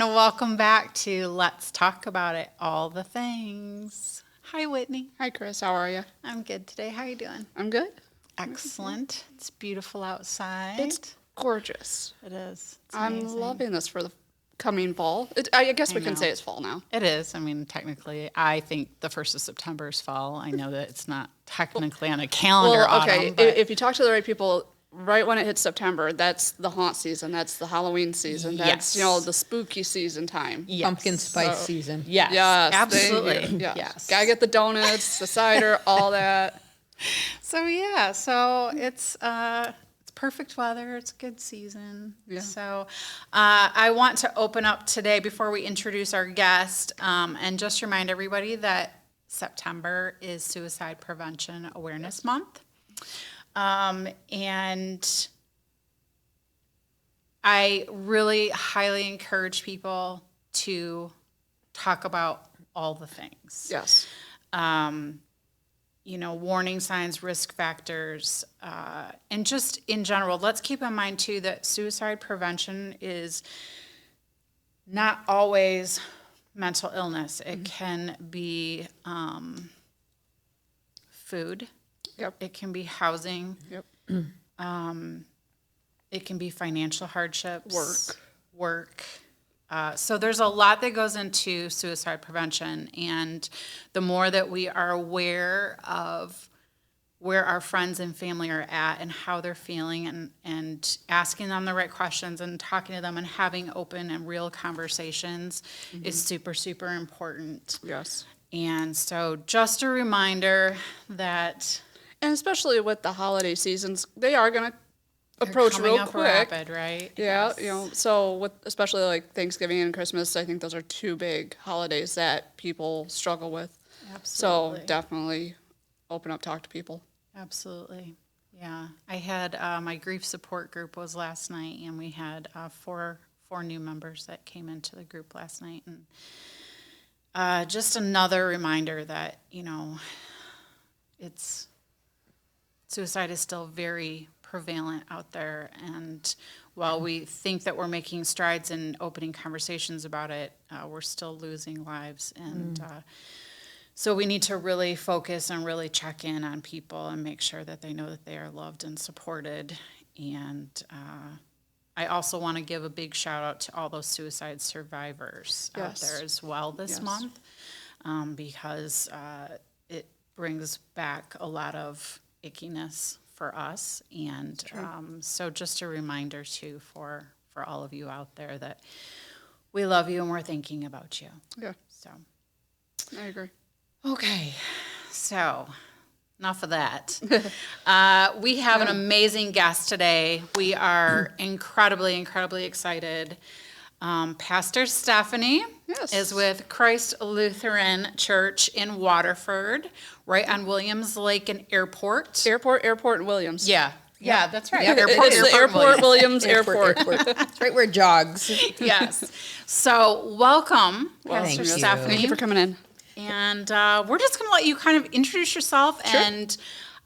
and welcome back to Let's Talk About It, all the things. Hi, Whitney. Hi, Chris. How are you? I'm good today. How are you doing? I'm good. Excellent. It's beautiful outside. It's gorgeous. It is. It's I'm amazing. loving this for the coming fall. I guess we can say it's fall now. It is. I mean, technically, I think the 1st of September is fall. I know that it's not technically on a calendar okay. autumn, but If you talk to the right people, right when it hits September, that's the haunt season. That's the Halloween season. That's, the spooky season time. yes. Pumpkin spice season. Yes, Yes, absolutely. thank you. Yes. Yes. Gotta get the donuts, the cider, all that. So it's perfect weather. It's a good season. Yeah. So I want to open up today before we introduce our guest, and just remind everybody that September is Suicide Prevention Awareness Month, and I really highly encourage people to talk about all the things. Yes. Warning signs, risk factors, and just in general, let's keep in mind too that suicide prevention is not always mental illness. It can be food. Yep. It can be housing. Yep. It can be financial hardships. Work. So there's a lot that goes into suicide prevention, and the more that we are aware of where our friends and family are at and how they're feeling, and asking them the right questions and talking to them and having open and real conversations is super, super important. Yes. And so just a reminder that And especially with the holiday seasons, they are going to they're approach coming real up quick. rapid, right? Yeah, Yes. so with especially like Thanksgiving and Christmas, I think those are two big holidays that people struggle with. Absolutely. So definitely open up, talk to people. Absolutely. Yeah. I had my grief support group was last night, and we had four new members that came into the group last night. And just another reminder that, suicide is still very prevalent out there. And while we think that we're making strides in opening conversations about it, we're still losing lives. And so we need to really focus and really check in on people and make sure that they know that they are loved and supported. And I also want to give a big shout out to all those suicide survivors out Yes. there as well this Yes. month, because it brings back a lot of ickiness for us. And so just a reminder too for all of you out there that we love you and we're thinking about you. Yeah, So. I agree. Okay, so enough of that. We have an amazing guest today. We are incredibly, incredibly excited. Pastor Stephanie Yes. is with Christ Lutheran Church in Waterford, right on Williams Lake and Airport. Airport, and Williams. Yeah, that's right. Yep. Airport, It's the Airport, Williams Airport. It's right where it jogs. Yes. So welcome, Pastor Thank you. Stephanie. Thank you for coming in. And we're just going to let you kind of introduce yourself. Sure. And,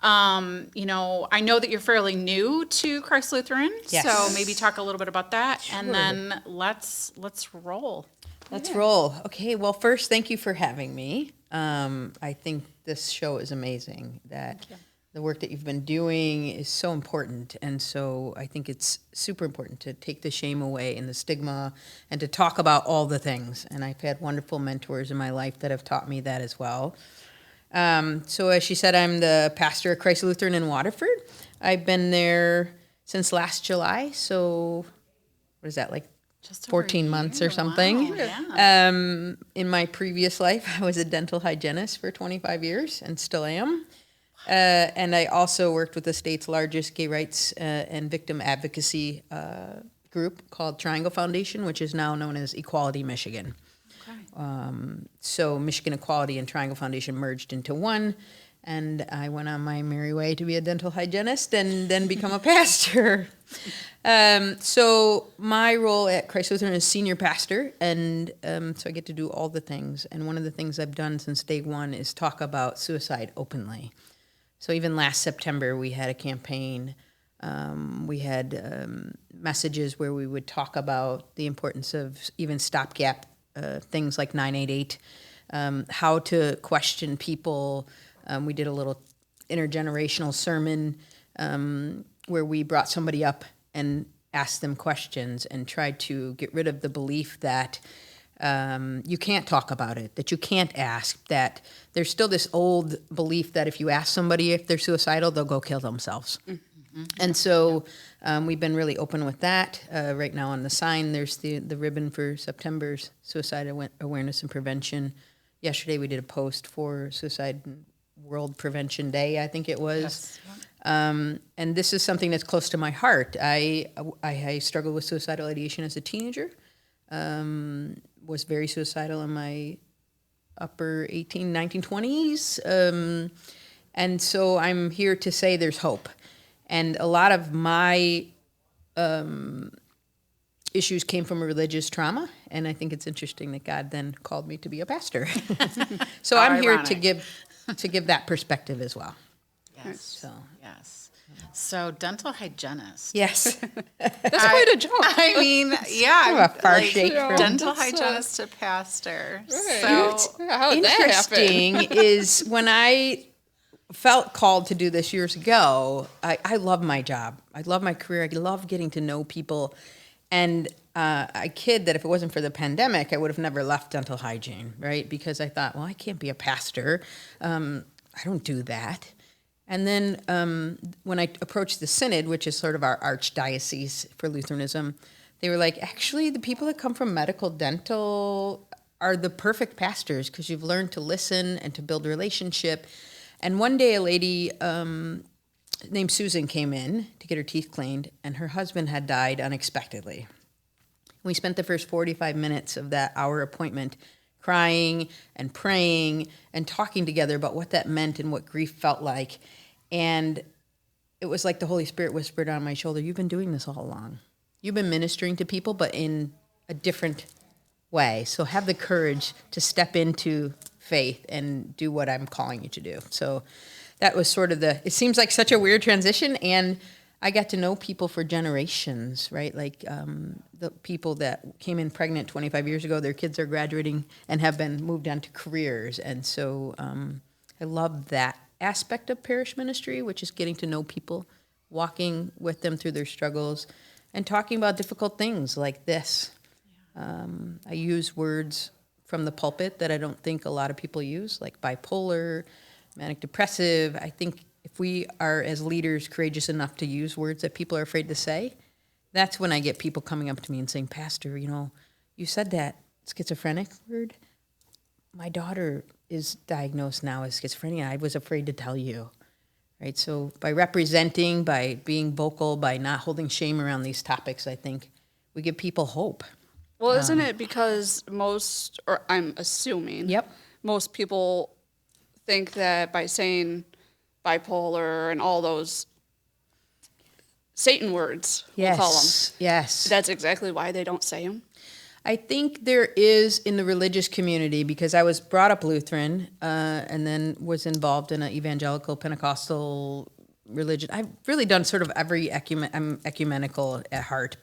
I know that you're fairly new to Christ Lutheran. Yes. So maybe talk a little bit about that. And Sure. then let's roll. Let's roll. Okay, well, first, thank you for having me. I think this show is amazing. That the work that you've been doing is so important. And so I think it's super important to take the shame away and the stigma and to talk about all the things. And I've had wonderful mentors in my life that have taught me that as well. So as she said, I'm the pastor at Christ Lutheran in Waterford. I've been there since last July. So what is that, like Just over 14 a months year. or something? Wow, yeah. In my previous life, I was a dental hygienist for 25 years and still am. And I also worked with the state's largest gay rights and victim advocacy group called Triangle Foundation, which is now known as Equality Michigan. Okay. So Michigan Equality and Triangle Foundation merged into one, and I went on my merry way to be a dental hygienist and then become a pastor. So my role at Christ Lutheran is senior pastor, and so I get to do all the things. And one of the things I've done since day one is talk about suicide openly. So even last September, we had a campaign We had messages where we would talk about the importance of even stopgap things like 988, how to question people. We did a little intergenerational sermon where we brought somebody up and asked them questions and tried to get rid of the belief that you can't talk about it, that you can't ask, that there's still this old belief that if you ask somebody if they're suicidal, they'll go kill themselves. Mm-hmm. And so we've been really open with that. Right now on the sign, there's the ribbon for September's Suicide Awareness and Prevention. Yesterday we did a post for Suicide World Prevention Day, I think it was. Yes. And this is something that's close to my heart. I struggled with suicidal ideation as a teenager. Was very suicidal in my upper 18, 19, 20s. And so I'm here to say there's hope. And a lot of my issues came from a religious trauma. And I think it's interesting that God then called me to be a pastor. So How I'm here ironic. to give that perspective as well. Yes. So. Yes. So dental hygienist. Yes. That's quite a jump. I mean, yeah. Kind of a far shake from- Dental That's, hygienist to pastor. Right. So How did that happen? Interesting is when I felt called to do this years ago, I love my job. I love my career. I love getting to know people. And I kid that if it wasn't for the pandemic, I would have never left dental hygiene, right? Because I thought, well, I can't be a pastor. I don't do that. And then when I approached the synod, which is sort of our archdiocese for Lutheranism, they were like, actually, the people that come from medical dental are the perfect pastors because you've learned to listen and to build relationship. And one day a lady named Susan came in to get her teeth cleaned, and her husband had died unexpectedly. We spent the first 45 minutes of that hour appointment crying and praying and talking together about what that meant and what grief felt like. And it was like the Holy Spirit whispered on my shoulder, you've been doing this all along. You've been ministering to people, but in a different way. So have the courage to step into faith and do what I'm calling you to do. So that was sort of it seems like such a weird transition. And I got to know people for generations, right? Like the people that came in pregnant 25 years ago, their kids are graduating and have been moved on to careers. And so I love that aspect of parish ministry, which is getting to know people, walking with them through their struggles, and talking about difficult things like this. I use words from the pulpit that I don't think a lot of people use, like bipolar, manic depressive. I think if we are, as leaders, courageous enough to use words that people are afraid to say, that's when I get people coming up to me and saying, Pastor, you said that schizophrenic word. My daughter is diagnosed now as schizophrenia. I was afraid to tell you, right? So by representing, by being vocal, by not holding shame around these topics, I think we give people hope. Well, isn't it because I'm assuming, Yep. most people think that by saying bipolar and all those Satan words, we'll call them. Yes. That's exactly why they don't say them. I think there is in the religious community, because I was brought up Lutheran and then was involved in an evangelical Pentecostal religion. I've really done sort of every I'm ecumenical at heart,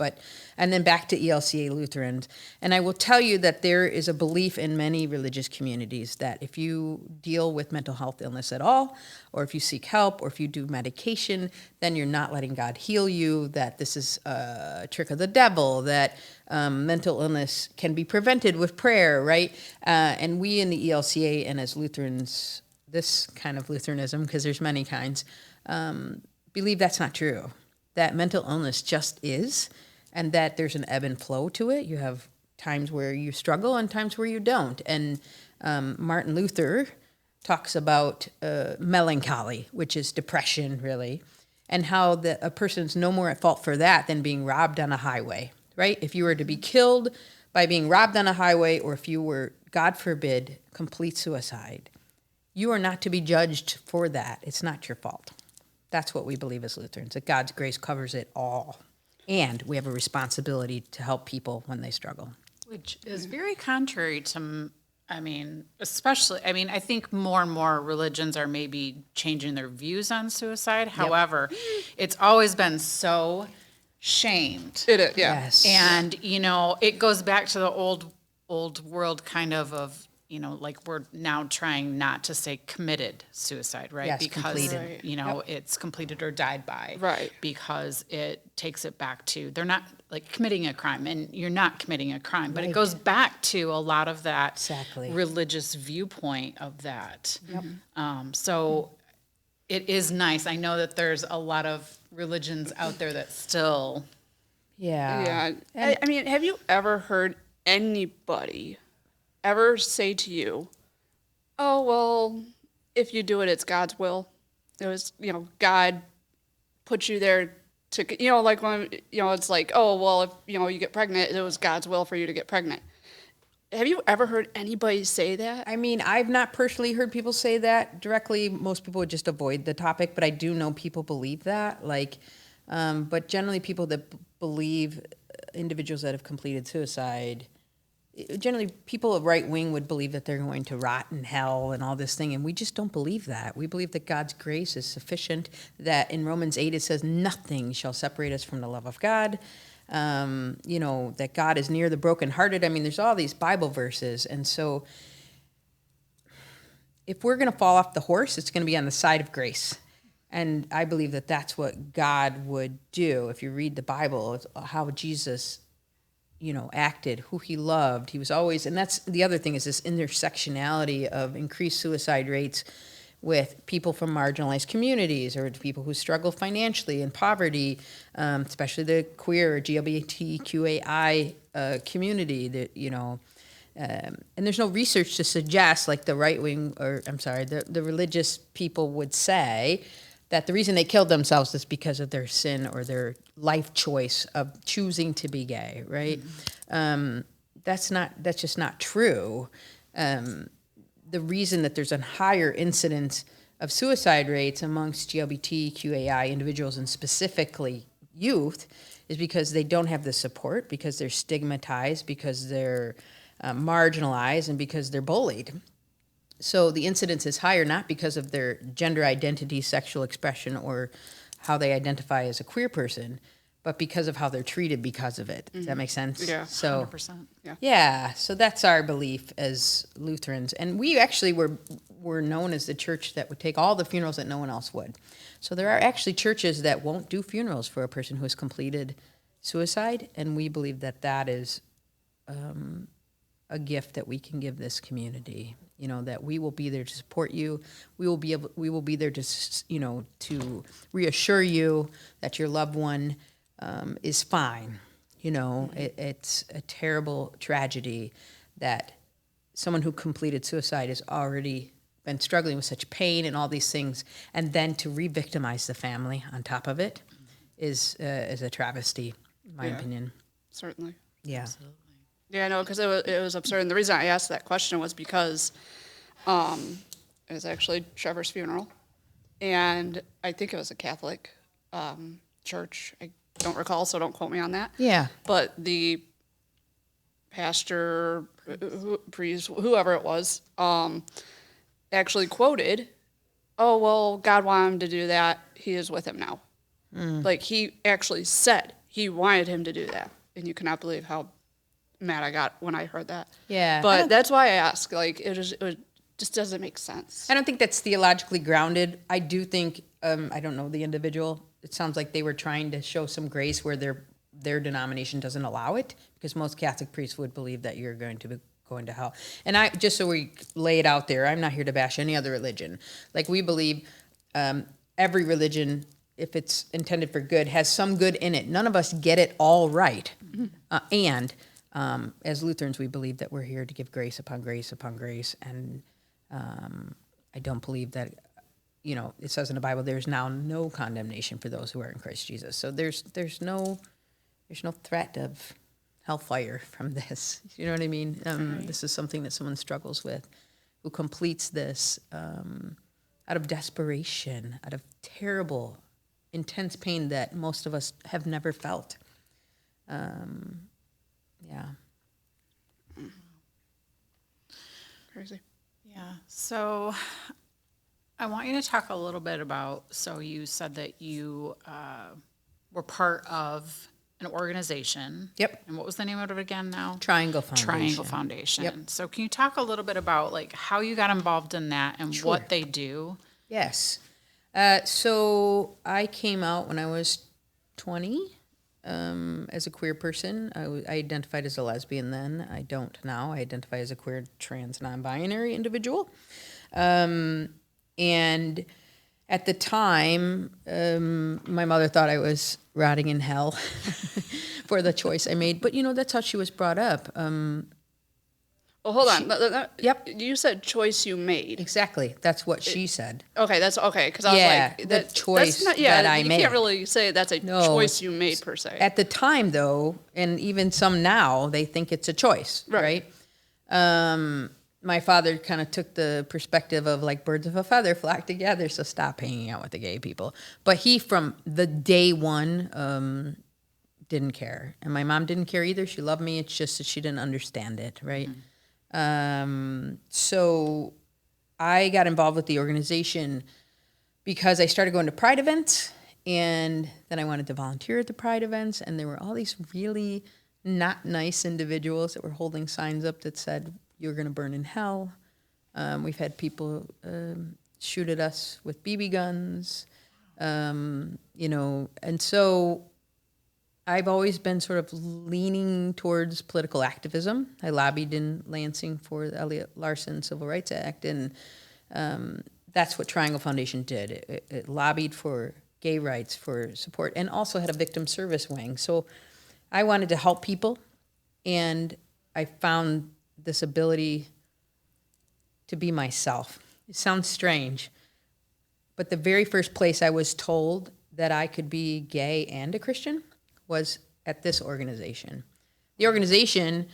and then back to ELCA Lutherans. And I will tell you that there is a belief in many religious communities that if you deal with mental health illness at all, or if you seek help, or if you do medication, then you're not letting God heal you, that this is a trick of the devil, that mental illness can be prevented with prayer, right? And we in the ELCA and as Lutherans, this kind of Lutheranism, because there's many kinds, believe that's not true, that mental illness just is, and that there's an ebb and flow to it. You have times where you struggle and times where you don't. And Martin Luther talks about melancholy, which is depression, really, and how a person's no more at fault for that than being robbed on a highway, right? If you were to be killed by being robbed on a highway, or if you were, God forbid, complete suicide, you are not to be judged for that. It's not your fault. That's what we believe as Lutherans, that God's grace covers it all. And we have a responsibility to help people when they struggle. Which is very contrary to I mean, especially, I mean, I think more and more religions are maybe changing their views on suicide. However, it's always been so shamed. It is, yeah. Yes. And, it goes back to the old world kind of, like we're now trying not to say committed suicide, right? Yes, Because, completed. it's completed or died by. Right. Because it takes it back to, they're not like committing a crime, and you're not committing a crime, but it Right. goes back to a lot of that Exactly. religious viewpoint of that. So it is nice. I know that there's a lot of religions out there that still, Yeah. Yeah. I mean, have you ever heard anybody ever say to you, oh, well, if you do it, it's God's will? It was, God put you there to, like when, it's like, oh, well, if, you get pregnant, it was God's will for you to get pregnant. Have you ever heard anybody say that? I mean, I've not personally heard people say that directly. Most people would just avoid the topic, but I do know people believe that. But generally, people that believe individuals that have completed suicide, generally, people of right wing would believe that they're going to rot in hell and all this thing, and we just don't believe that. We believe that God's grace is sufficient. That in Romans 8 it says, "Nothing shall separate us from the love of God." That God is near the brokenhearted. I mean, there's all these Bible verses, and so if we're going to fall off the horse, it's going to be on the side of grace. And I believe that that's what God would do. If you read the Bible, it's how Jesus, acted, who he loved. He was always, and that's the other thing, is this intersectionality of increased suicide rates with people from marginalized communities or people who struggle financially in poverty, especially the queer or LGBTQAI community. And there's no research to suggest, like the right wing, the religious people would say, that the reason they killed themselves is because of their sin or their life choice of choosing to be gay, right? Mm-hmm. That's just not true. The reason that there's a higher incidence of suicide rates amongst LGBTQAI individuals, and specifically youth, is because they don't have the support, because they're stigmatized, because they're marginalized, and because they're bullied. So the incidence is higher not because of their gender identity, sexual expression, or how they identify as a queer person, but because of how they're treated because of it. Does that make sense? Yeah. So 100%. yeah, so that's our belief as Lutherans. And we actually were known as the church that would take all the funerals that no one else would. So there are actually churches that won't do funerals for a person who has completed suicide, and we believe that that is a gift that we can give this community. That we will be there to support you. We will be there to, to reassure you that your loved one is fine. It's a terrible tragedy that someone who completed suicide has already been struggling with such pain and all these things, and then to re-victimize the family on top of it is a travesty, in my opinion. Certainly. Yeah. Absolutely. Yeah, no, because it was absurd. And the reason I asked that question was because it was actually Trevor's funeral, and I think it was a Catholic church. I don't recall, so don't quote me on that. Yeah. But the pastor, priest, whoever it was, actually quoted, "Oh, well, God wanted him to do that. He is with him now." Like, he actually said he wanted him to do that. And you cannot believe how mad I got when I heard that. Yeah. But that's why I ask. Like, it just doesn't make sense. I don't think that's theologically grounded. I do think, I don't know the individual. It sounds like they were trying to show some grace where their denomination doesn't allow it, because most Catholic priests would believe that you're going to be going to hell. And just so we lay it out there, I'm not here to bash any other religion. Like, we believe every religion, if it's intended for good, has some good in it. None of us get it all right. And as Lutherans, we believe that we're here to give grace upon grace upon grace. And I don't believe that, it says in the Bible, there's now no condemnation for those who are in Christ Jesus. So there's no threat of hellfire from this. You know what I mean? Right. This is something that someone struggles with, who completes this out of desperation, out of terrible, intense pain that most of us have never felt. Yeah. crazy. Yeah. So I want you to talk a little bit about, so you said that you were part of an organization. Yep. And what was the name of it again now? Triangle Foundation. Triangle Foundation. Yep. So can you talk a little bit about like how you got involved in that and Sure. what they do? Yes. So I came out when I was 20 as a queer person. I identified as a lesbian then. I don't now. I identify as a queer, trans, non-binary individual. And at the time, my mother thought I was rotting in hell for the choice I made. But, that's how she was brought up. Well, hold on. Yep. You said choice you made. Exactly. That's what she said. Okay, that's okay. Because I was Yeah, like, the choice that I you made. can't really say that's a No, choice you made per se. At the time, though, and even some now, they think it's a choice, right? My father kind of took the perspective of like birds of a feather flock together, so stop hanging out with the gay people. But he, from the day one, didn't care. And my mom didn't care either. She loved me. It's just that she didn't understand it, right? So I got involved with the organization because I started going to Pride events, and then I wanted to volunteer at the Pride events, and there were all these really not nice individuals that were holding signs up that said, "You're going to burn in hell." We've had people shoot at us with BB guns, and so I've always been sort of leaning towards political activism. I lobbied in Lansing for the Elliott Larson Civil Rights Act, and that's what Triangle Foundation did. It lobbied for gay rights, for support, and also had a victim service wing. So I wanted to help people, and I found this ability to be myself. It sounds strange, but the very first place I was told that I could be gay and a Christian was at this organization. The organization,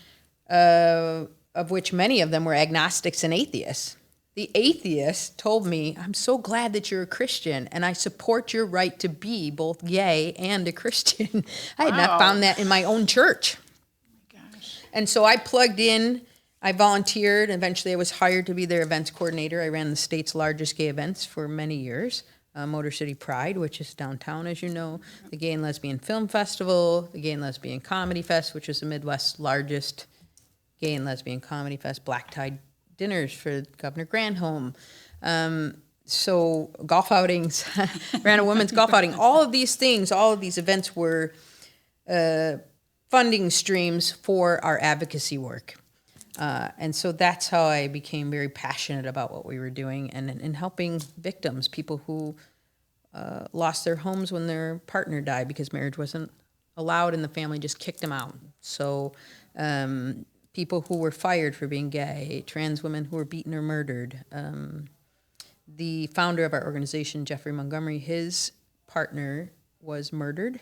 of which many of them were agnostics and atheists. The atheists told me, "I'm so glad that you're a Christian, and I support your right to be both gay and a Christian." I had not Wow. found that in my own church. Gosh. And so I plugged in, I volunteered, and eventually I was hired to be their events coordinator. I ran the state's largest gay events for many years. Motor City Pride, which is downtown, as you know, the Gay and Lesbian Film Festival, the Gay and Lesbian Comedy Fest, which is the Midwest's largest gay and lesbian comedy fest, Black Tie dinners for Governor Granholm. So golf outings, ran a women's golf outing. All of these things, all of these events were funding streams for our advocacy work. And so that's how I became very passionate about what we were doing and helping victims, people who lost their homes when their partner died because marriage wasn't allowed and the family just kicked them out. So people who were fired for being gay, trans women who were beaten or murdered. The founder of our organization, Jeffrey Montgomery, his partner was murdered.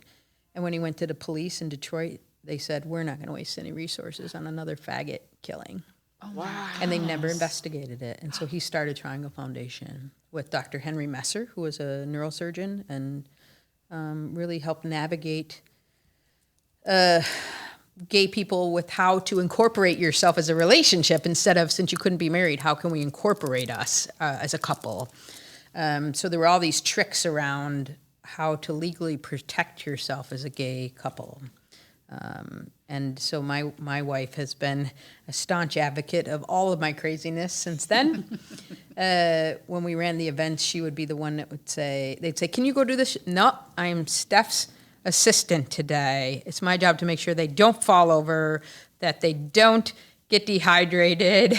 And when he went to the police in Detroit, they said, "We're not going to waste any resources on another faggot killing." Wow. And they never investigated it. And so he started Triangle Foundation with Dr. Henry Messer, who was a neurosurgeon, and really helped navigate gay people with how to incorporate yourself as a relationship instead of, since you couldn't be married, how can we incorporate us as a couple? So there were all these tricks around how to legally protect yourself as a gay couple. And so my wife has been a staunch advocate of all of my craziness since then. When we ran the events, she would be the one that would say, they'd say, "Can you go do this?" "No, I'm Steph's assistant today. It's my job to make sure they don't fall over, that they don't get dehydrated."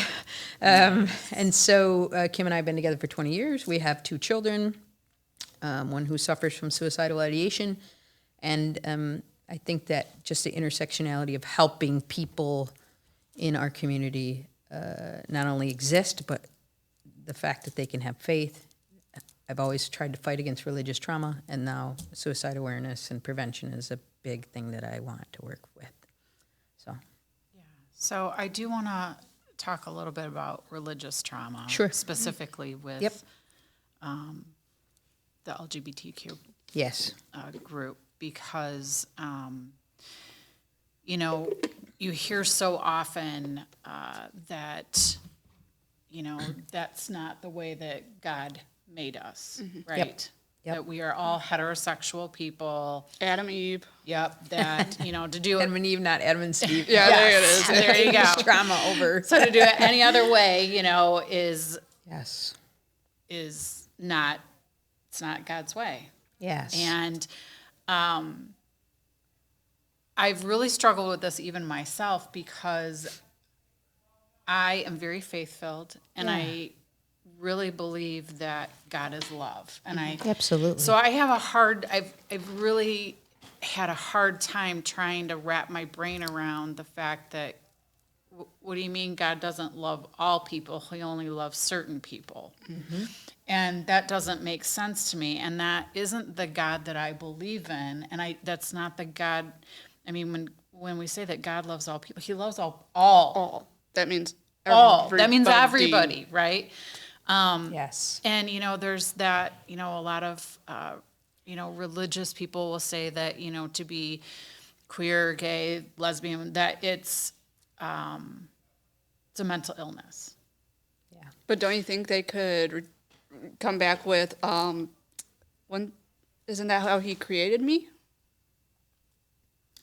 And so Kim and I have been together for 20 years. We have 2 children, one who suffers from suicidal ideation, and I think that just the intersectionality of helping people in our community not only exist, but the fact that they can have faith. I've always tried to fight against religious trauma, and now suicide awareness and prevention is a big thing that I want to work with. So I do want to talk a little bit about religious trauma. Sure. Specifically with Yep. The LGBTQ Yes. group, because, you hear so often that that's not the way that God made us, right? Yep. That we are all heterosexual people. Adam, Eve. Yep, that, to do it. Adam and Eve, not Adam and Steve. Yeah, there it is. There you go. Trauma over. So to do it any other way, Yes. is not, it's not God's way. Yes. And I've really struggled with this even myself because I am very faith-filled and I really believe that God is love. And Absolutely. So I've really had a hard time trying to wrap my brain around the fact that, what do you mean God doesn't love all people? He only loves certain people. Mm-hmm. And that doesn't make sense to me. And that isn't the God that I believe in. And that's not the God. I mean, when we say that God loves all people, he loves all. That means all. That means everybody, right? Yes. And, there's that, a lot of, religious people will say that, to be queer, gay, lesbian, that it's a mental illness. Yeah. But don't you think they could come back with, isn't that how he created me?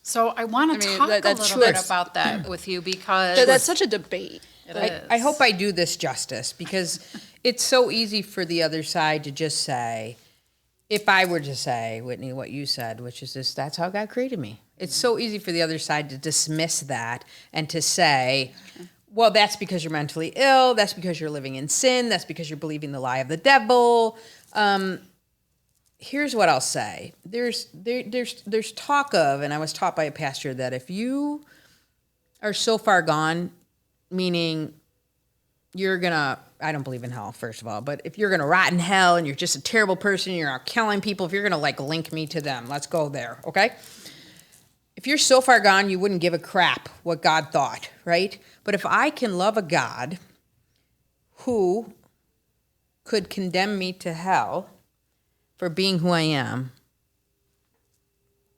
So I want to talk a little bit about that with you because That's such a debate. I hope I do this justice because it's so easy for the other side to just say, if I were to say, Whitney, what you said, which is this, that's how God created me. It's so easy for the other side to dismiss that and to say, well, that's because you're mentally ill. That's because you're living in sin. That's because you're believing the lie of the devil. Here's what I'll say. There's talk of, and I was taught by a pastor, that if you are so far gone, meaning you're gonna, I don't believe in hell, first of all, but if you're gonna rot in hell and you're just a terrible person, you're out killing people, if you're gonna link me to them, let's go there, okay? If you're so far gone, you wouldn't give a crap what God thought, right? But if I can love a God who could condemn me to hell for being who I am,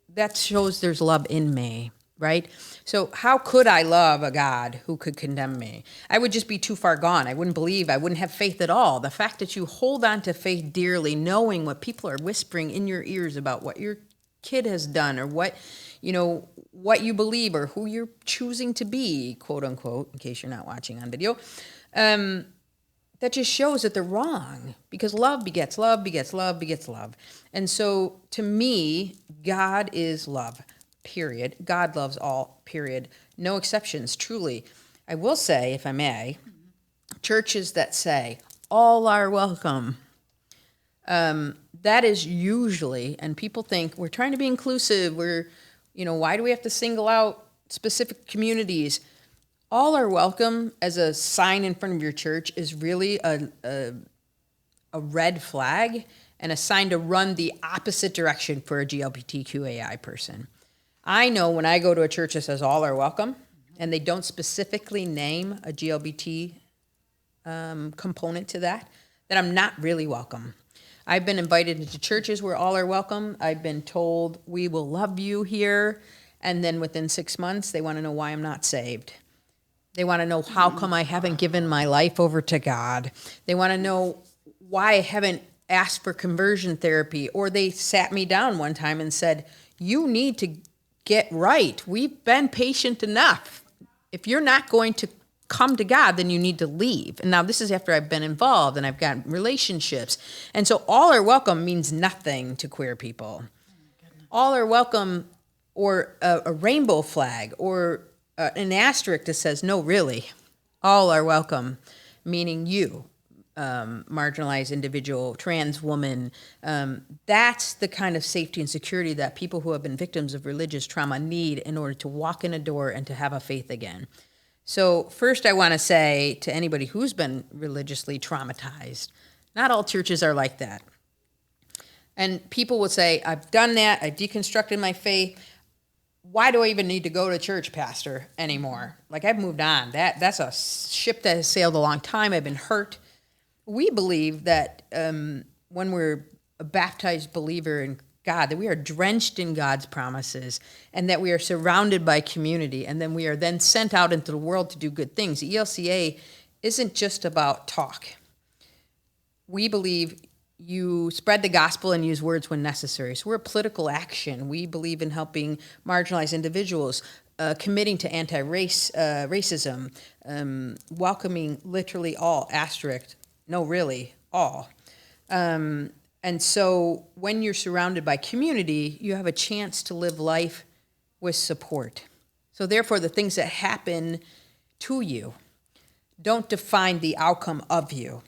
that shows there's love in me, right? So how could I love a God who could condemn me? I would just be too far gone. I wouldn't believe. I wouldn't have faith at all. The fact that you hold on to faith dearly, knowing what people are whispering in your ears about what your kid has done or what you believe or who you're choosing to be, quote unquote, in case you're not watching on video, that just shows that they're wrong, because love begets love, begets love, begets love. And so to me, God is love, period. God loves all, period. No exceptions, truly. I will say, if I may, churches that say all are welcome, that is usually, and people think we're trying to be inclusive, why do we have to single out specific communities? All are welcome as a sign in front of your church is really a red flag and a sign to run the opposite direction for a LGBTQAI person. I know when I go to a church that says all are welcome and they don't specifically name a LGBT component to that I'm not really welcome. I've been invited into churches where all are welcome. I've been told we will love you here. And then within 6 months, they want to know why I'm not saved. They want to know how come I haven't given my life over to God. They want to know why I haven't asked for conversion therapy. Or they sat me down one time and said, you need to get right. We've been patient enough. If you're not going to come to God, then you need to leave. And now this is after I've been involved and I've got relationships. And so all are welcome means nothing to queer people. All are welcome, or a rainbow flag, or an asterisk that says, no, really, all are welcome, meaning you, marginalized individual, trans woman. That's the kind of safety and security that people who have been victims of religious trauma need in order to walk in a door and to have a faith again. So first I want to say to anybody who's been religiously traumatized, not all churches are like that. And people will say, I've done that, I've deconstructed my faith. Why do I even need to go to church, Pastor, anymore? I've moved on. That's a ship that has sailed a long time. I've been hurt. We believe that when we're a baptized believer in God, that we are drenched in God's promises and that we are surrounded by community, and then we are then sent out into the world to do good things. ELCA isn't just about talk. We believe you spread the gospel and use words when necessary. So we're a political action. We believe in helping marginalized individuals, committing to racism, welcoming literally all, asterisk, no, really, all. And so when you're surrounded by community, you have a chance to live life with support. So therefore, the things that happen to you don't define the outcome of you.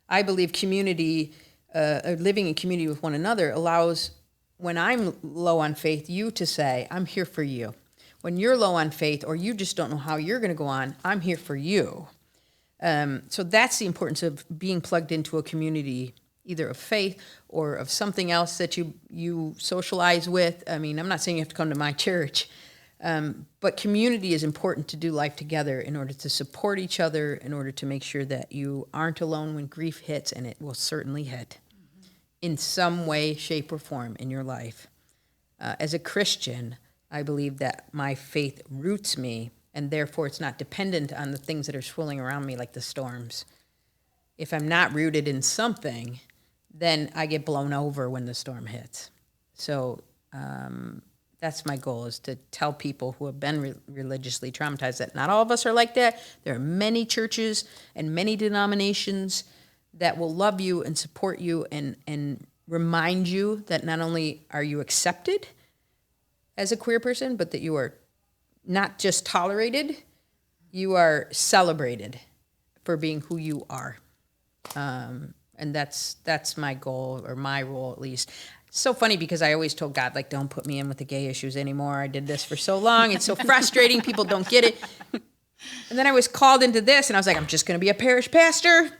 I believe community, living in community with one another allows, when I'm low on faith, you to say, I'm here for you. When you're low on faith or you just don't know how you're going to go on, I'm here for you. So that's the importance of being plugged into a community, either of faith or of something else that you socialize with. I mean, I'm not saying you have to come to my church, but community is important to do life together in order to support each other, in order to make sure that you aren't alone when grief hits, and it will certainly hit in some way, shape, or form in your life. As a Christian, I believe that my faith roots me, and therefore it's not dependent on the things that are swirling around me like the storms. If I'm not rooted in something, then I get blown over when the storm hits. So that's my goal, is to tell people who have been religiously traumatized that not all of us are like that. There are many churches and many denominations that will love you and support you and remind you that not only are you accepted as a queer person, but that you are not just tolerated, you are celebrated for being who you are. And that's my goal, or my role at least. It's so funny because I always told God, like, don't put me in with the gay issues anymore. I did this for so long. It's so frustrating. People don't get it. And then I was called into this, and I was like, I'm just going to be a parish pastor.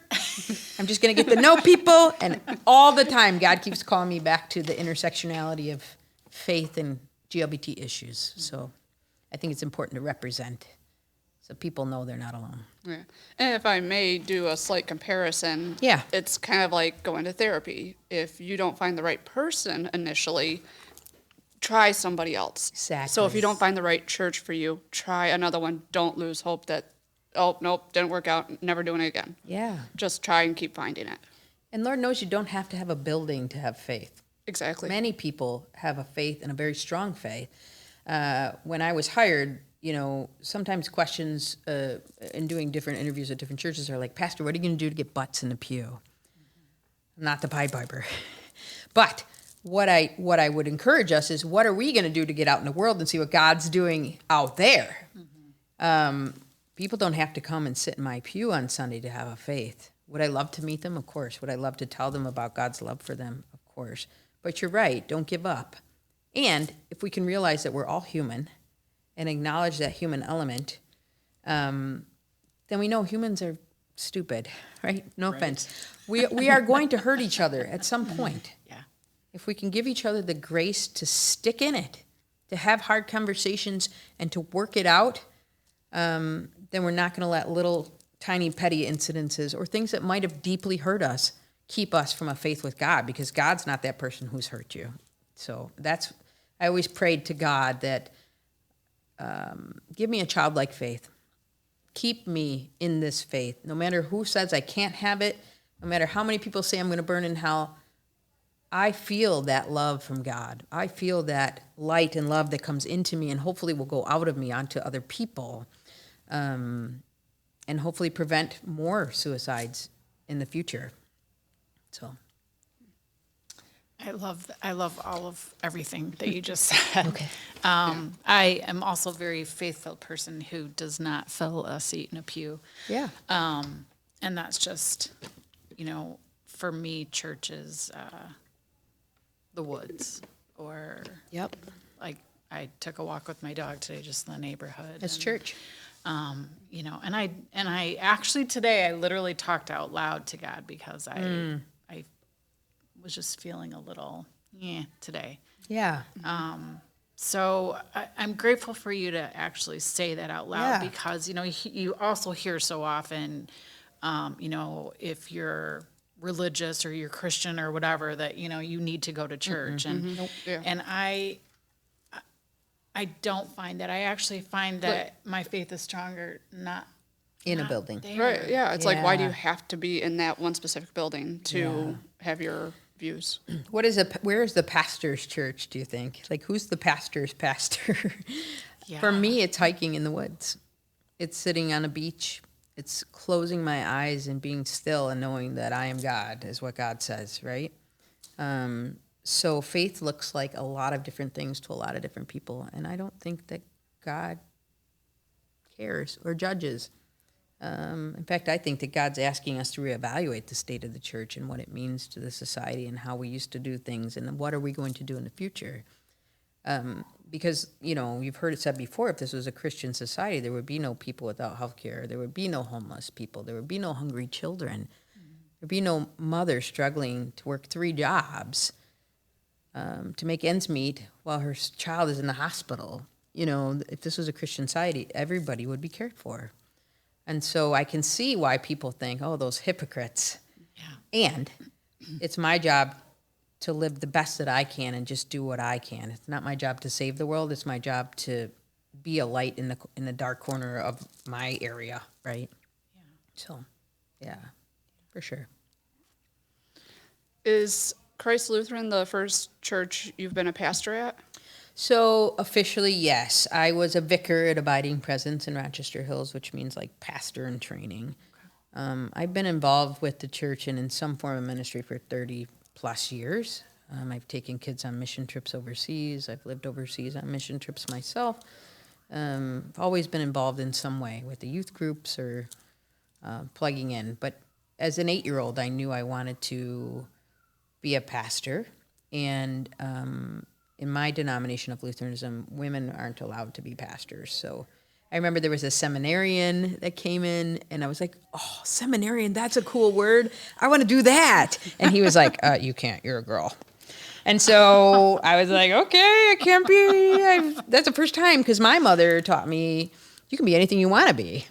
I'm just going to get to know people. And all the time, God keeps calling me back to the intersectionality of faith and LGBT issues. So I think it's important to represent so people know they're not alone. Yeah. And if I may do a slight comparison, Yeah. it's kind of like going to therapy. If you don't find the right person initially, try somebody else. Exactly. So if you don't find the right church for you, try another one. Don't lose hope that, oh, nope, didn't work out, never doing it again. Yeah. Just try and keep finding it. And Lord knows you don't have to have a building to have faith. Exactly. Many people have a faith, and a very strong faith. When I was hired, sometimes questions in doing different interviews at different churches are like, Pastor, what are you going to do to get butts in the pew? I'm not the Pied Piper. But what I would encourage us is, what are we going to do to get out in the world and see what God's doing out there? Mm-hmm. People don't have to come and sit in my pew on Sunday to have a faith. Would I love to meet them? Of course. Would I love to tell them about God's love for them? Of course. But you're right. Don't give up. And if we can realize that we're all human and acknowledge that human element, then we know humans are stupid, right? No offense. We are going to hurt each other at some point. Yeah. If we can give each other the grace to stick in it, to have hard conversations and to work it out, then we're not going to let little tiny petty incidences or things that might have deeply hurt us keep us from a faith with God, because God's not that person who's hurt you. So I always prayed to God that, give me a childlike faith. Keep me in this faith. No matter who says I can't have it, no matter how many people say I'm going to burn in hell, I feel that love from God. I feel that light and love that comes into me and hopefully will go out of me onto other people, and hopefully prevent more suicides in the future. So I love all of everything that you just said. Okay. I am also a very faith-filled person who does not fill a seat in a pew. Yeah. And that's just, for me, church is the woods, or Yep. like I took a walk with my dog today, just in the neighborhood. That's and, church. And I actually today I literally talked out loud to God because I was just feeling a little today. Yeah. So I'm grateful for you to actually say that out loud, Yeah. because, you also hear so often, if you're religious or you're Christian or whatever, that, you need to go to church. And, Nope. Yeah. and I don't find that. I actually find that my faith is stronger, not in a Not building. there. Right. Yeah. It's like, why do you Yeah. have to be in that one specific building to have your views? Where is the pastor's church, do you think? Like, who's the pastor's pastor? For Yeah. me, it's hiking in the woods. It's sitting on a beach. It's closing my eyes and being still and knowing that I am God, is what God says, right? So faith looks like a lot of different things to a lot of different people. And I don't think that God cares or judges. In fact, I think that God's asking us to reevaluate the state of the church and what it means to the society and how we used to do things and what are we going to do in the future. Because, you've heard it said before, if this was a Christian society, there would be no people without health care. There would be no homeless people. There would be no hungry children. There'd be no mother struggling to work 3 jobs to make ends meet while her child is in the hospital. If this was a Christian society, everybody would be cared for. And so I can see why people think, oh, those hypocrites. Yeah. And it's my job to live the best that I can and just do what I can. It's not my job to save the world. It's my job to be a light in the dark corner of my area, right? Yeah. So, yeah, for sure. Is Christ Lutheran the first church you've been a pastor at? So officially, yes. I was a vicar at Abiding Presence in Rochester Hills, which means like pastor in training. I've been involved with the church and in some form of ministry for 30 plus years. I've taken kids on mission trips overseas. I've lived overseas on mission trips myself. I've always been involved in some way with the youth groups or plugging in. But as an 8-year-old, I knew I wanted to be a pastor. And in my denomination of Lutheranism, women aren't allowed to be pastors. So I remember there was a seminarian that came in, and I was like, oh, seminarian, that's a cool word. I want to do that. And he was like, you can't, you're a girl. And so I was like, okay, I can't be. That's the first time, because my mother taught me, you can be anything you want to be.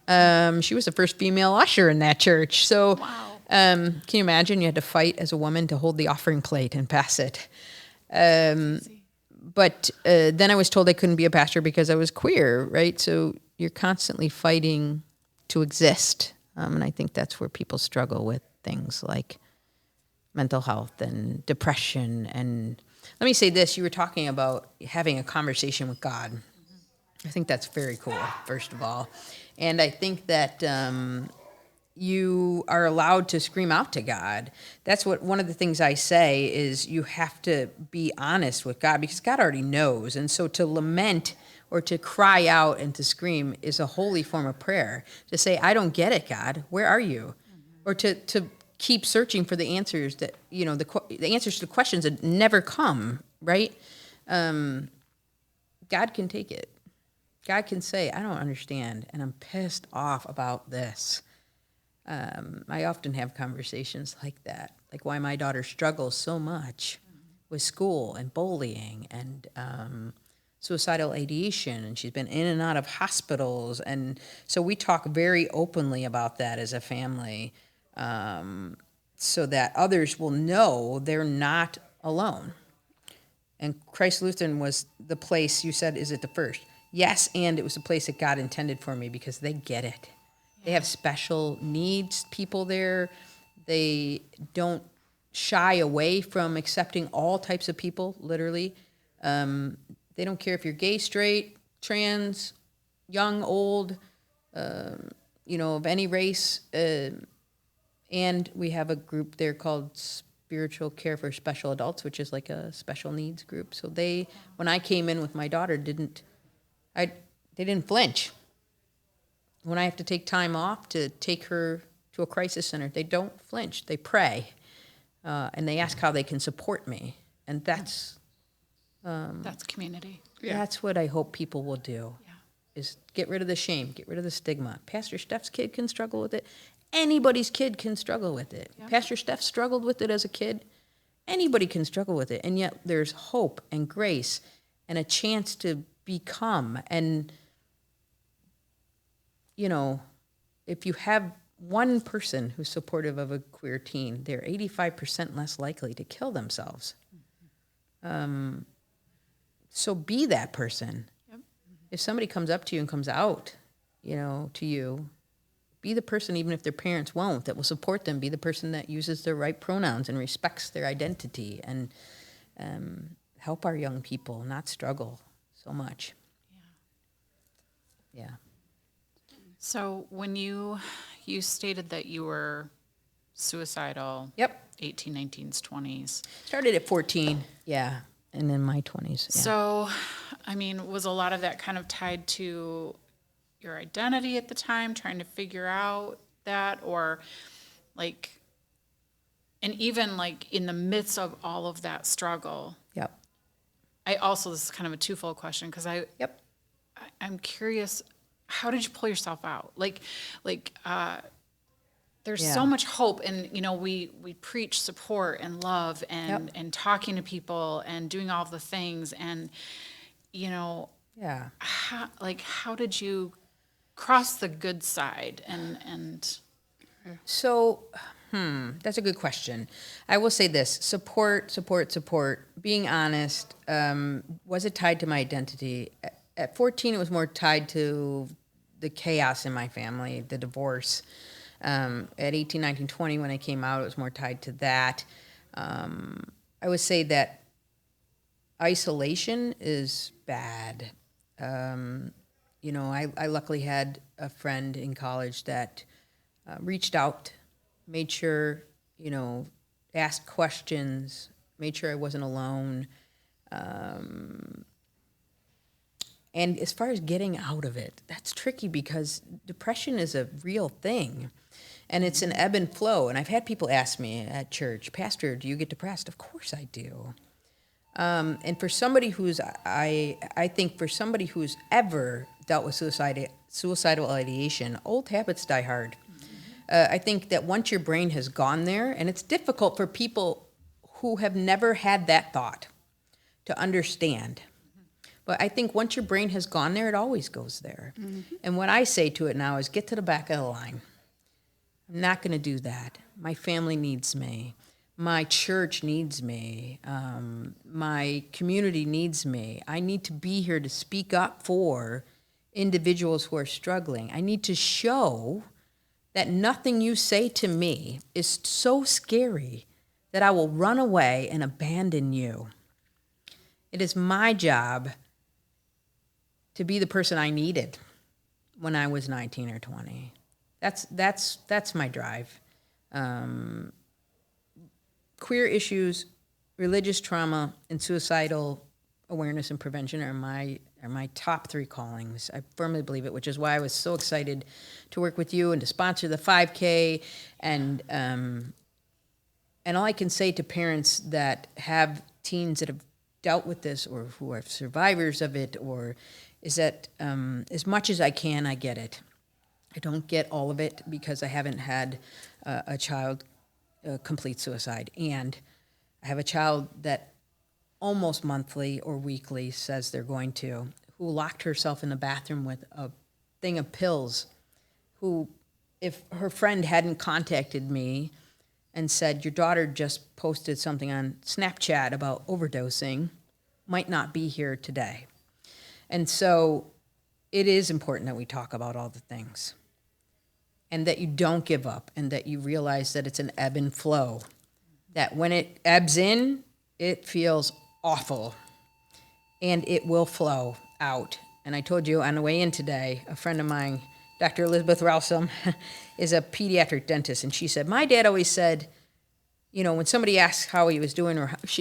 Yeah. She was the first female usher in that church. So Wow. can you imagine you had to fight as a woman to hold the offering plate and pass it? But then I was told I couldn't be a pastor because I was queer, right? So you're constantly fighting to exist. And I think that's where people struggle with things like mental health and depression. And let me say this, you were talking about having a conversation with God. I think that's very cool, first of all. And I think that you are allowed to scream out to God. That's what one of the things I say is you have to be honest with God because God already knows. And so to lament or to cry out and to scream is a holy form of prayer. To say, I don't get it, God. Where are you? Or to keep searching for the answers that, the answers to the questions that never come, right? God can take it. God can say, I don't understand, and I'm pissed off about this. I often have conversations like that, like why my daughter struggles so much with school and bullying and suicidal ideation, and she's been in and out of hospitals. And so we talk very openly about that as a family so that others will know they're not alone. And Christ Lutheran was the place, you said, is it the first? Yes, and it was the place that God intended for me because they get it. They have special needs people there. They don't shy away from accepting all types of people, literally. They don't care if you're gay, straight, trans, young, old, of any race. And we have a group there called Spiritual Care for Special Adults, which is like a special needs group. So when I came in with my daughter, they didn't flinch. When I have to take time off to take her to a crisis center, they don't flinch. They pray, and they ask how they can support me. And that's community. that's what I hope people will do, Yeah. is get rid of the shame, get rid of the stigma. Pastor Steph's kid can struggle with it. Anybody's kid can struggle with it. Yeah. Pastor Steph struggled with it as a kid. Anybody can struggle with it. And yet there's hope and grace and a chance to become. And if you have one person who's supportive of a queer teen, they're 85% less likely to kill themselves. So be that person. Yep. If somebody comes up to you and comes out, to you, Be the person, even if their parents won't, that will support them. Be the person that uses the right pronouns and respects their identity, and help our young people not struggle so much. Yeah. So when you stated that you were suicidal. Yep. 18, 19s, 20s. Started at 14, yeah, and in my 20s. Yeah. So, I mean, was a lot of that kind of tied to your identity at the time, trying to figure out that, or like, and even like in the midst of all of that struggle, Yep. this is kind of a twofold question, because Yep. I'm curious, how did you pull yourself out? There's Yeah. so much hope, and we preach support and love and Yep. and talking to people and doing all the things, and Yeah. how did you cross the good side and So, that's a good question. I will say this: support. Being honest. Was it tied to my identity? At 14, it was more tied to the chaos in my family, the divorce. At 18, 19, 20, when I came out, it was more tied to that. I would say that isolation is bad. I luckily had a friend in college that reached out, made sure, asked questions, made sure I wasn't alone. And as far as getting out of it, that's tricky because depression is a real thing. And it's an ebb and flow. And I've had people ask me at church, Pastor, do you get depressed? Of course I do. And for somebody I think for somebody who's ever dealt with suicidal ideation, old habits die hard. I think that once your brain has gone there, and it's difficult for people who have never had that thought to understand. But I think once your brain has gone there, it always goes there. Mm-hmm. And what I say to it now is get to the back of the line. I'm not going to do that. My family needs me. My church needs me. My community needs me. I need to be here to speak up for individuals who are struggling. I need to show that nothing you say to me is so scary that I will run away and abandon you. It is my job to be the person I needed when I was 19 or 20. That's my drive. Queer issues, religious trauma, and suicidal awareness and prevention are my top 3 callings. I firmly believe it, which is why I was so excited to work with you and to sponsor the 5K. And all I can say to parents that have teens that have dealt with this or who are survivors of it, is that as much as I can, I get it. I don't get all of it because I haven't had a child complete suicide. And I have a child that almost monthly or weekly says they're going to, who locked herself in the bathroom with a thing of pills, who, if her friend hadn't contacted me and said, your daughter just posted something on Snapchat about overdosing, might not be here today. And so it is important that we talk about all the things and that you don't give up and that you realize that it's an ebb and flow, that when it ebbs in, it feels awful and it will flow out. And I told you on the way in today, a friend of mine, Dr. Elizabeth Ralsum, is a pediatric dentist, and she said, my dad always said, when somebody asked how he was doing,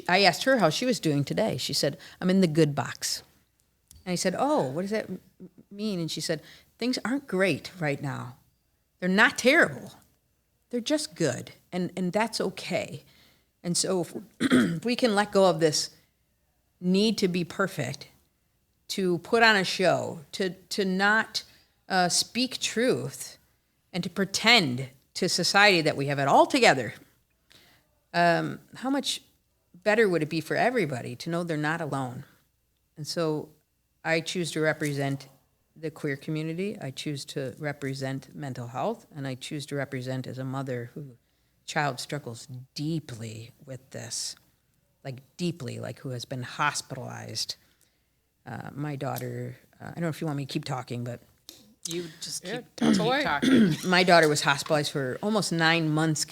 I asked her how she was doing today. She said, I'm in the good box. And I said, oh, what does that mean? And she said, things aren't great right now. They're not terrible. They're just good, and that's okay. And so if we can let go of this need to be perfect, to put on a show, to not speak truth, and to pretend to society that we have it all together, how much better would it be for everybody to know they're not alone? And so I choose to represent the queer community. I choose to represent mental health, and I choose to represent as a mother whose child struggles deeply with this, deeply, who has been hospitalized. My daughter, I don't know if you want me to keep talking, but You just keep, that's keep away. talking. My daughter was hospitalized for almost 9 months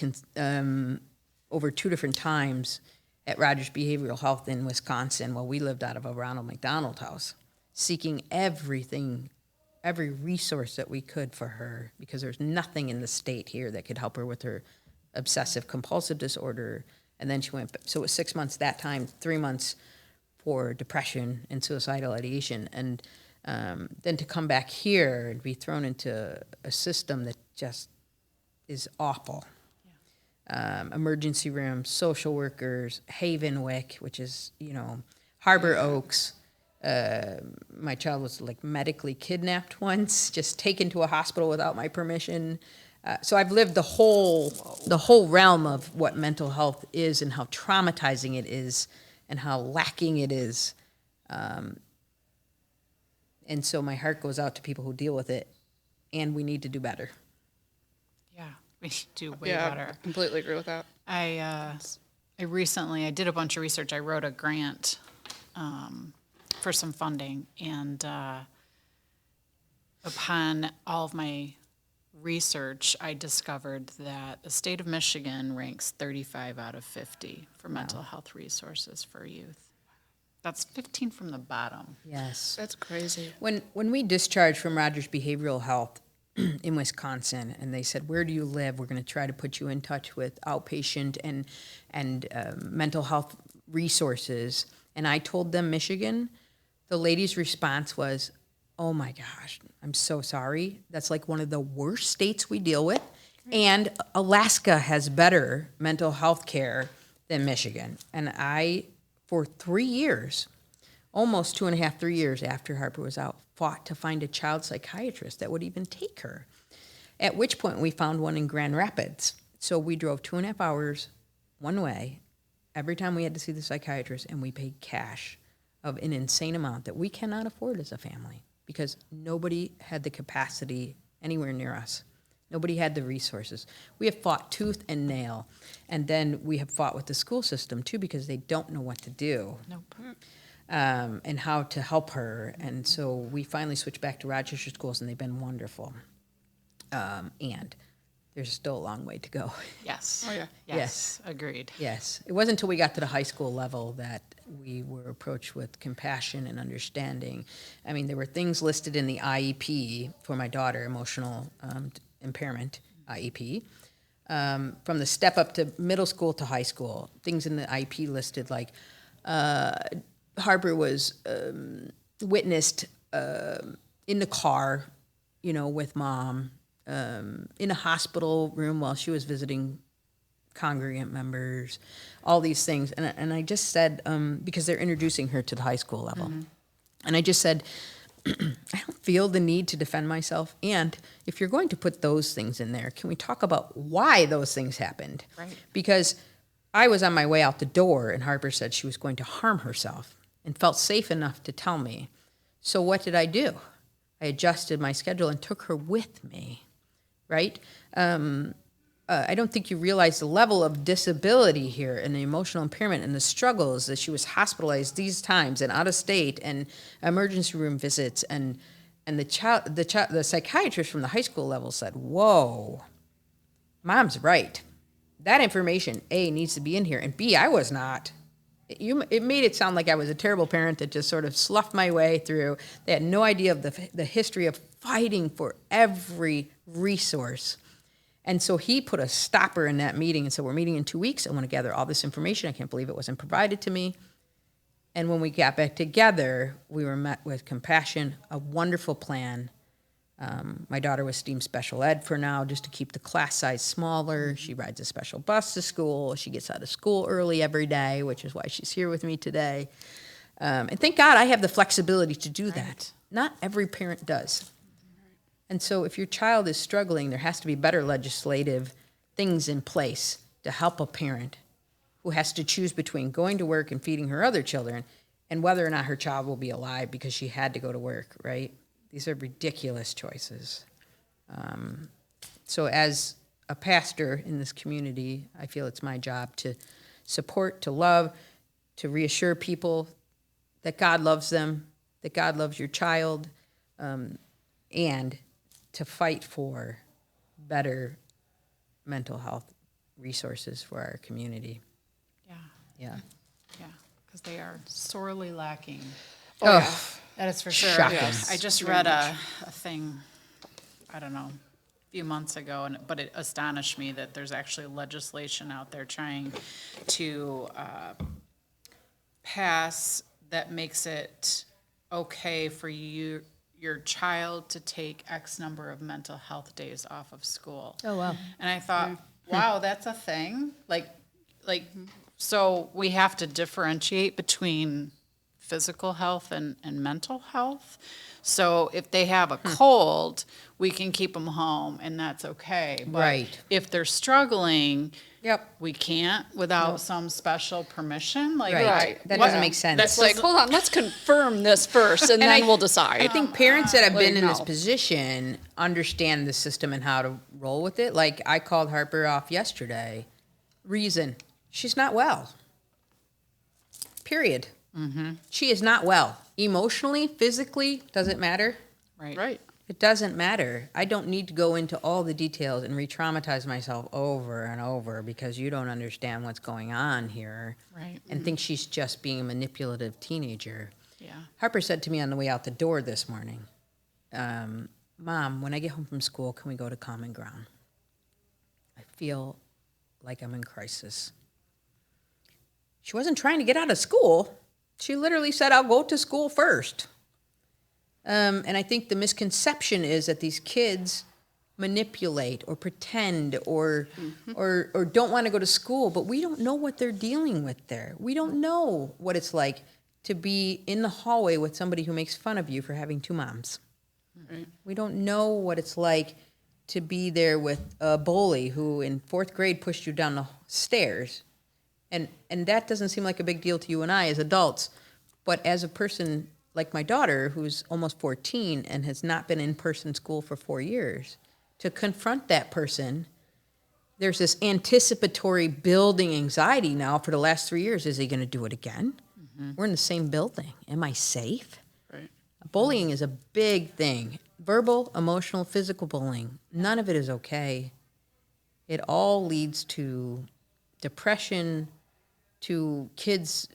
over 2 different times at Rogers Behavioral Health in Wisconsin while we lived out of a Ronald McDonald House, seeking everything, every resource that we could for her, because there's nothing in the state here that could help her with her obsessive compulsive disorder. And then she went, so it was 6 months that time, 3 months for depression and suicidal ideation. And then to come back here and be thrown into a system that just is awful. Emergency rooms, social workers, Havenwick, which is, Harbor Oaks. My child was like medically kidnapped once, just taken to a hospital without my permission. So I've lived the whole realm of what mental health is and how traumatizing it is and how lacking it is. And so my heart goes out to people who deal with it, and we need to do better. Yeah, we do way Yeah, better. I completely agree with that. I recently, I did a bunch of research. I wrote a grant for some funding, and upon all of my research, I discovered that the state of Michigan ranks 35 out of 50 for mental health resources for youth. That's 15 from the bottom. Yes. That's crazy. When we discharged from Rogers Behavioral Health in Wisconsin, and they said, "Where do you live? We're going to try to put you in touch with outpatient and mental health resources." And I told them Michigan. The lady's response was, "Oh my gosh, I'm so sorry. That's like one of the worst states we deal with, and Alaska has better mental health care than Michigan." And I, for 3 years, almost 2.5, 3 years after Harper was out, fought to find a child psychiatrist that would even take her. At which point we found one in Grand Rapids. So we drove 2.5 hours one way every time we had to see the psychiatrist, and we paid cash of an insane amount that we cannot afford as a family because nobody had the capacity anywhere near us. Nobody had the resources. We have fought tooth and nail, and then we have fought with the school system too because they don't know what to do. Nope. And how to help her. And so we finally switched back to Rochester schools, and they've been wonderful. And there's still a long way to go. Yes. Oh, yeah. Yes. Agreed. Yes. It wasn't until we got to the high school level that we were approached with compassion and understanding. I mean, there were things listed in the IEP for my daughter, emotional impairment IEP. From the step up to middle school to high school, things in the IEP listed like Harper was witnessed in the car, with mom, in a hospital room while she was visiting congregant members, all these things. And I just said, because they're introducing her to the high school level, and I just said, I don't feel the need to defend myself. And if you're going to put those things in there, can we talk about why those things happened? Right. Because I was on my way out the door, and Harper said she was going to harm herself and felt safe enough to tell me. So what did I do? I adjusted my schedule and took her with me, right? I don't think you realize the level of disability here and the emotional impairment and the struggles that she was hospitalized these times and out of state and emergency room visits and the psychiatrist from the high school level said, "Whoa, mom's right. That information, A, needs to be in here, and B, I was not." It made it sound like I was a terrible parent that just sort of sloughed my way through. They had no idea of the history of fighting for every resource. And so he put a stopper in that meeting and said, "We're meeting in 2 weeks. I want to gather all this information. I can't believe it wasn't provided to me." And when we got back together, we were met with compassion, a wonderful plan. My daughter was deemed special ed for now, just to keep the class size smaller. She rides a special bus to school. She gets out of school early every day, which is why she's here with me today. And thank God I have the flexibility to do that. Not every parent does. And so if your child is struggling, there has to be better legislative things in place to help a parent who has to choose between going to work and feeding her other children and whether or not her child will be alive because she had to go to work, right? These are ridiculous choices. So as a pastor in this community, I feel it's my job to support, to love, to reassure people that God loves them, that God loves your child, and to fight for better mental health resources for our community. Yeah, Yeah. yeah, because they are sorely lacking. Oh, yeah. That is for sure. Shocking. Yes, I just very read much. a thing, I don't know, a few months ago, but it astonished me that there's actually legislation out there trying to pass that makes it okay for your child to take X number of mental health days off of school. Oh, wow. And I thought, wow, that's a thing. So we have to differentiate between physical health and mental health. So if they have a cold, we can keep them home and that's okay. But Right. if they're struggling, Yep. we can't without some special permission. Like, Right. Right. That What- doesn't make sense. That's like, hold on, let's confirm this first, and then we'll decide. I think parents that have Like, been in this no. position understand the system and how to roll with it. Like I called Harper off yesterday. Reason, she's not well. Period. She is not well. Emotionally, physically, doesn't matter. right. Right. It doesn't matter. I don't need to go into all the details and re-traumatize myself over and over because you don't understand what's going on here. Right. And think she's just being a manipulative teenager. Yeah. Harper said to me on the way out the door this morning, Mom, when I get home from school, can we go to Common Ground? I feel like I'm in crisis. She wasn't trying to get out of school. She literally said, I'll go to school first. And I think the misconception is that these kids manipulate or pretend or don't want to go to school, but we don't know what they're dealing with there. We don't know what it's like to be in the hallway with somebody who makes fun of you for having two moms. Right. We don't know what it's like to be there with a bully who in fourth grade pushed you down the stairs. And that doesn't seem like a big deal to you and I as adults. But as a person like my daughter, who's almost 14 and has not been in person school for 4 years, to confront that person, there's this anticipatory building anxiety now for the last 3 years. Is he going to do it again? We're in the same building. Am I safe? Right. Bullying is a big thing. Verbal, emotional, physical bullying. None of it is okay. It all leads to depression, to kids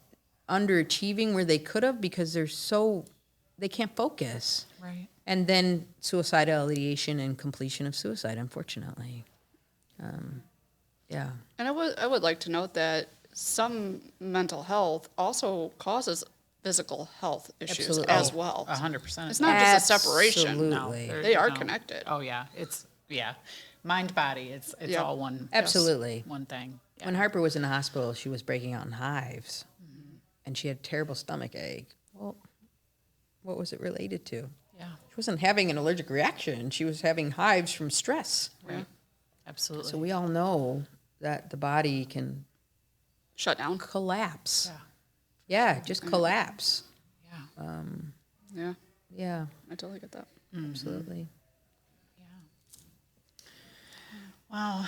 underachieving where they could have because they can't focus. Right. And then suicidal ideation and completion of suicide, unfortunately. Yeah. And I would like to note that some mental health also causes physical health issues Absolutely. as well. 100%. It's not just a separation. Absolutely. they're- They are no. connected. Oh yeah, mind body. It's Yep. all one. Absolutely. One thing. Yeah. When Harper was in the hospital, she was breaking out in hives. And she had terrible stomach ache. Well, what was it related to? Yeah. She wasn't having an allergic reaction. She was having hives from stress. Right. Absolutely. So we all know that the body can Shut down. collapse. Yeah. Yeah, just collapse. Yeah. Yeah, Yeah, I totally get that. absolutely. Wow.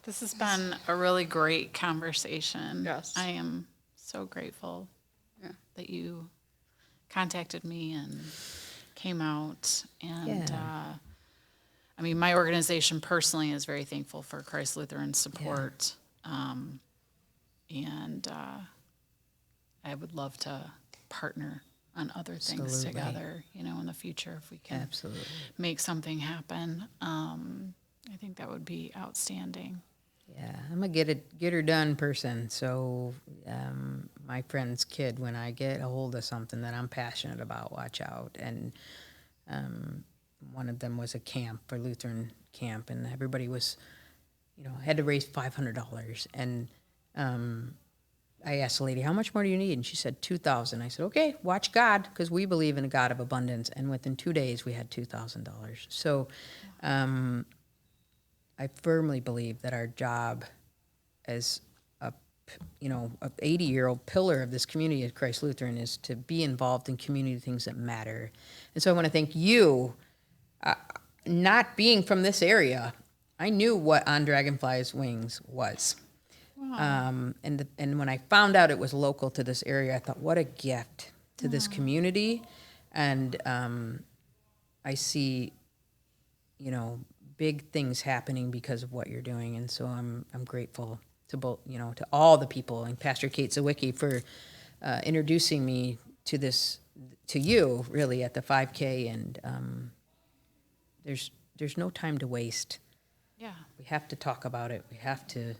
This has been a really great conversation. Yes. I am so grateful Yeah. that you contacted me and came out. And Yeah. I mean, my organization personally is very thankful for Christ Lutheran support. And I would love to partner on other things Absolutely. together, in the future if we can Absolutely. make something happen. I think that would be outstanding. Yeah, I'm a get her done person. So my friend's kid, when I get a hold of something that I'm passionate about, watch out. And one of them was a camp, a Lutheran camp, and everybody was, had to raise $500. And I asked the lady, how much more do you need? And she said, $2,000. I said, okay, watch God, because we believe in a God of abundance. And within 2 days, we had $2,000. So I firmly believe that our job as a 80-year-old pillar of this community at Christ Lutheran is to be involved in community things that matter. And so I want to thank you. Not being from this area, I knew what On Dragonfly's Wings was. And when I found out it was local to this area, I thought, what a gift to this community. And I see big things happening because of what you're doing. And so I'm grateful to both, to all the people, and Pastor Kate Zawicki for introducing me to this, to you really at the 5K. And there's no time to waste. Yeah. We have to talk about it. We have to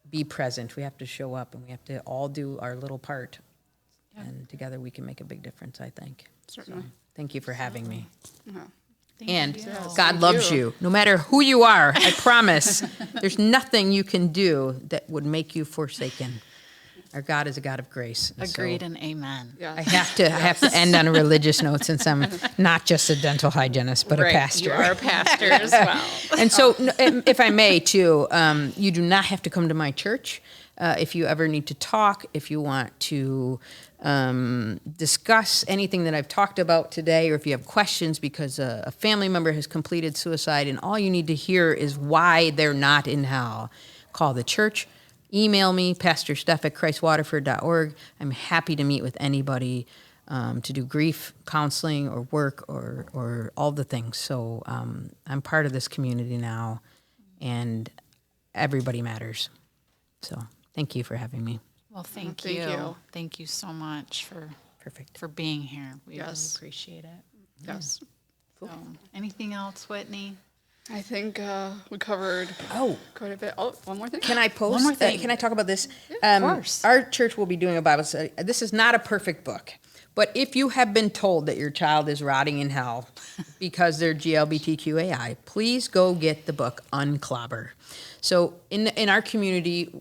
be present. We have to show up, and we have to all do our little part. Yep. And together we can make a big difference, I think. Certainly. Thank you for having me. Yeah. And you. God Thank loves you. you. No matter who you are, I promise. There's nothing you can do that would make you forsaken. Our God is a God of grace. And so Agreed and amen. Yeah. I have to end on a religious note, since I'm not just a dental hygienist, but a pastor. You are a pastor as well. And so, if I may, too, you do not have to come to my church. If you ever need to talk, if you want to discuss anything that I've talked about today, or if you have questions because a family member has completed suicide and all you need to hear is why they're not in hell, call the church. Email me, Pastor Steph at christwaterford.org. I'm happy to meet with anybody to do grief counseling or work or all the things. So I'm part of this community now, and everybody matters. So thank you for having me. Well, thank Thank you. you. Thank you so much Perfect. for being here. We really Yes. appreciate it. Yes. So, anything else, Whitney? I think we covered Oh, quite a bit. Oh, one more thing. can I post? One more thing. Can I talk about this? of course. Our church will be doing a Bible study. This is not a perfect book, but if you have been told that your child is rotting in hell because they're GLBTQAI, please go get the book Unclobber. So in our community,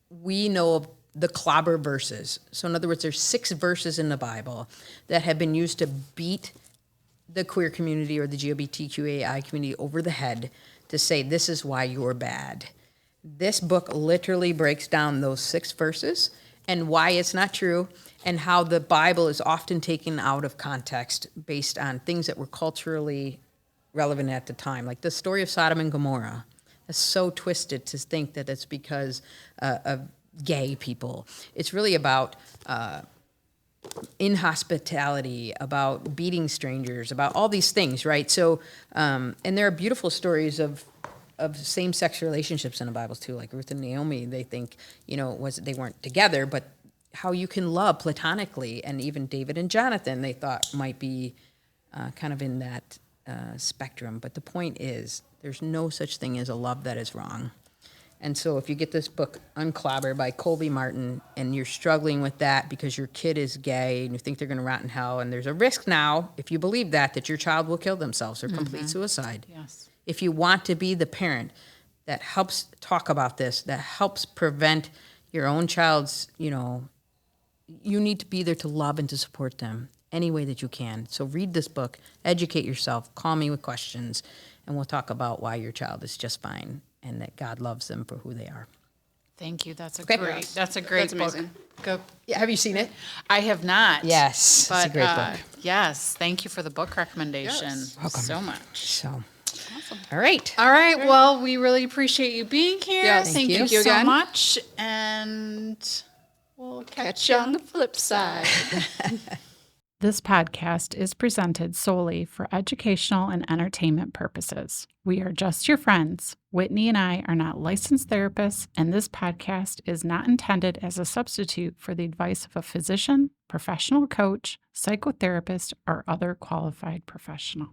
we know of the clobber verses. So in other words, there's 6 verses in the Bible that have been used to beat the queer community or the GLBTQAI community over the head to say, this is why you're bad. This book literally breaks down those 6 verses and why it's not true, and how the Bible is often taken out of context based on things that were culturally relevant at the time. Like the story of Sodom and Gomorrah is so twisted to think that it's because of gay people. It's really about inhospitality, about beating strangers, about all these things, right? So, and there are beautiful stories of same-sex relationships in the Bible too, like Ruth and Naomi. They think, they weren't together, but how you can love platonically, and even David and Jonathan, they thought might be kind of in that spectrum. But the point is, there's no such thing as a love that is wrong. And so if you get this book, Unclobber by Colby Martin, and you're struggling with that because your kid is gay and you think they're going to rot in hell, and there's a risk now, if you believe that your child will kill themselves or complete suicide. Yes. If you want to be the parent that helps talk about this, that helps prevent your own child's, you need to be there to love and to support them any way that you can. So read this book, educate yourself, call me with questions, and we'll talk about why your child is just fine and that God loves them for who they are. Thank you. That's a Okay. great. That's a great That's book. amazing. Go. Yeah, have you seen it? I have not. Yes, but it's a great book. yes, thank you for the book recommendation Yes. Welcome. so much. So, all right. All right. Well, we really appreciate you being here. Yes, Thank thank you you so again. much, and we'll Catch you on the flip side. This podcast is presented solely for educational and entertainment purposes. We are just your friends. Whitney and I are not licensed therapists, and this podcast is not intended as a substitute for the advice of a physician, professional coach, psychotherapist, or other qualified professional.